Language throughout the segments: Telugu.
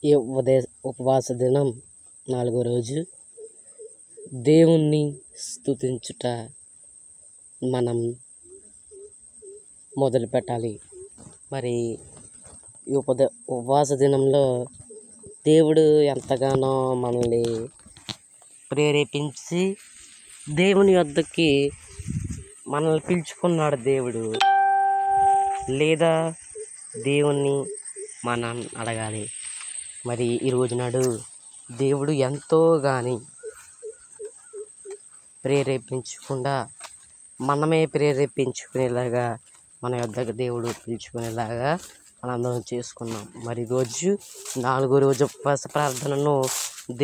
ఈ ఉపవాస దినం 4వ రోజు దేవుణ్ణి స్తుతించుట మనం మొదలుపెట్టాలి. మరి ఈ ఉపవాస దినంలో దేవుడు ఎంతగానో మనల్ని ప్రేరేపించి దేవుని వద్దకి మనల్ని పిలుచుకున్నాడు దేవుడు. లేదా దేవుణ్ణి మనం అడగాలి. మరి ఈరోజు నాడు దేవుడు ఎంతో కానీ ప్రేరేపించకుండా మనమే ప్రేరేపించుకునేలాగా మన యొద్దకు దేవుడు పిలుచుకునేలాగా మనందరం చేసుకున్నాం. మరి రోజు 4వ రోజు ఉపవాస ప్రార్థనను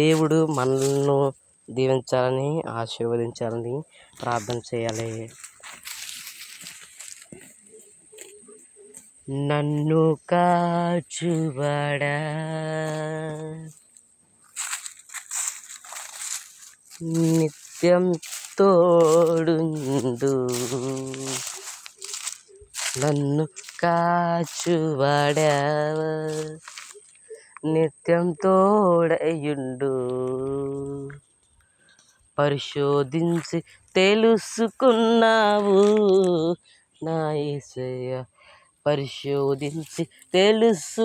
దేవుడు మనల్ని దీవించాలని ఆశీర్వదించాలని ప్రార్థన చేయాలి. నన్ను కాచుబడా నిత్యం తోడుండు, నన్ను కాచుబడా నిత్యం తోడయుండు, పరిశోధించి తెలుసుకున్నావు నా యేసయ్య, పరిశోధించి తెలుసుకున్నావు,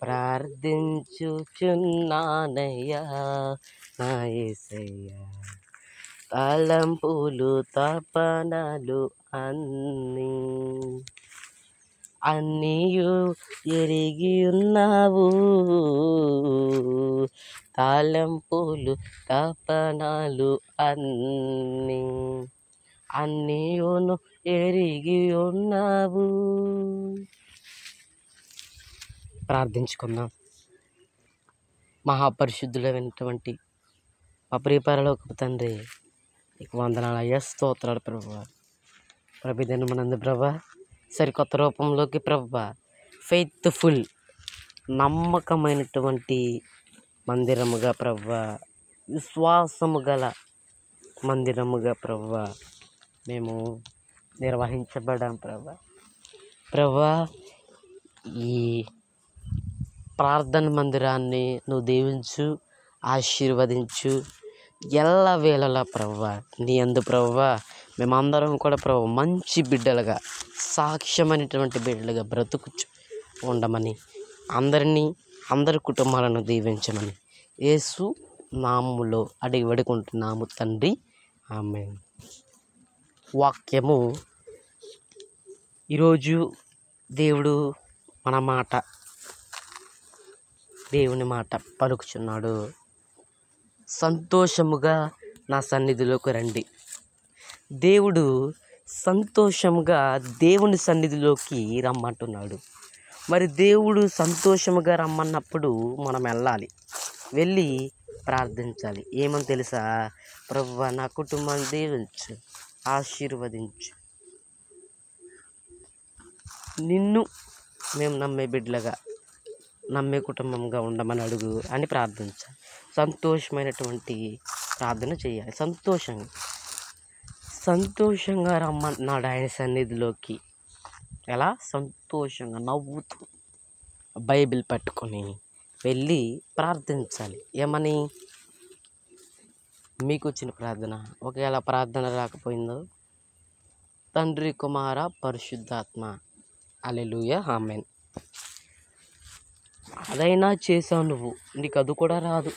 ప్రార్థించుచున్నానయ్యా నా యేసయ్య, తలంపులు తపనలు అన్నీయు ఎరిగి ఉన్నావు, తలంపులు తపనలు అన్నీయును ఎరిగి ఉన్నావు. ప్రార్థించుకుందాం. మహాపరిశుద్ధులైనటువంటి మా ప్రియ పరలోకపు తండ్రి, నీకు వందనాలయ్యా, స్తోత్రాలు ప్రభువా. దినమునందు ప్రభువా సరికొత్త రూపంలోకి ప్రభువా ఫెయిత్ఫుల్ నమ్మకమైనటువంటి మందిరముగా ప్రభువా, విశ్వాసము గల మందిరముగా ప్రభువా మేము నిర్వహించబడాం ప్రభువా. ఈ ప్రార్థన మందిరాన్ని నువ్వు దీవించు, ఆశీర్వదించు. ఎల్లవేళలా ప్రభువా నీ యందు ప్రభువా మేమందరం కూడా ప్రభువా మంచి బిడ్డలుగా, సాక్ష్యమైనటువంటి బిడ్డలుగా బ్రతుకుచు ఉండమని, అందరి కుటుంబాలను దీవించమని యేసు నామములో అడిగి వేడుకుంటున్నాము తండ్రి, ఆమేన్. వాక్యము ఈరోజు దేవుని మాట పలుకుచున్నాడు. సంతోషముగా నా సన్నిధిలోకి రండి. దేవుడు సంతోషముగా దేవుని సన్నిధిలోకి రమ్మంటున్నాడు. మరి దేవుడు సంతోషముగా రమ్మన్నప్పుడు మనం వెళ్ళి ప్రార్థించాలి. ఏమని తెలుసా? ప్రభువా నా కుటుంబాన్ని దీవించు, ఆశీర్వదించు, నిన్ను మేము నమ్మే బిడ్డలుగా, నమ్మే కుటుంబంగా ఉండమని అడుగు అని ప్రార్థించాలి. సంతోషమైనటువంటి ప్రార్థన చేయాలి. సంతోషంగా రమ్మన్నాడు ఆయన సన్నిధిలోకి. ఎలా? సంతోషంగా నవ్వుతూ బైబిల్ పట్టుకొని వెళ్ళి ప్రార్థించాలి. ఏమని? మీకు వచ్చిన ప్రార్థన. ఒకవేళ ప్రార్థన రాకపోయిందో, తండ్రి, కుమార, పరిశుద్ధాత్మ, హల్లెలూయా, ఆమేన్. అదైనా చేసావు నువ్వు, నీకు అది కూడా రాదు.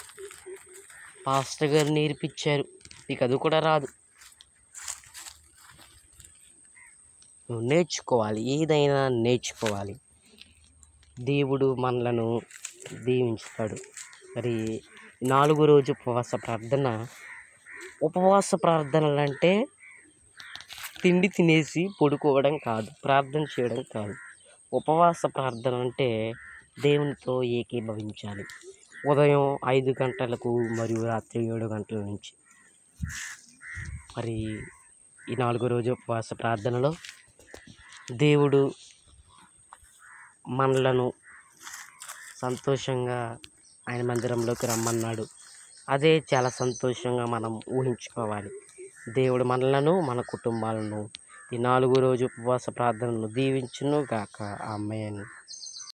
పాస్టర్ గారు నేర్పించారు, నీకు అది కూడా రాదు. నువ్వు నేర్చుకోవాలి, ఏదైనా నేర్చుకోవాలి. దేవుడు మనలను దీవించుతాడు. మరి 4వ రోజు ఉపవాస ప్రార్థనలు అంటే తిండి తినేసి పడుకోవడం కాదు, ప్రార్థన చేయడం కాదు. ఉపవాస ప్రార్థన అంటే దేవునితో ఏకీభవించాలి. ఉదయం 5 గంటలకు మరియు రాత్రి 7 గంటల నుంచి. మరి ఈ 4వ రోజు ఉపవాస ప్రార్థనలో దేవుడు మనలను సంతోషంగా ఆయన మందిరంలోకి రమ్మన్నాడు. అదే చాలా సంతోషంగా మనం ఊహించుకోవాలి. దేవుడు మనలను, మన కుటుంబాలను ఈ 4వ రోజు ఉపవాస ప్రార్థనను దీవించును గాక. ఆమేన్.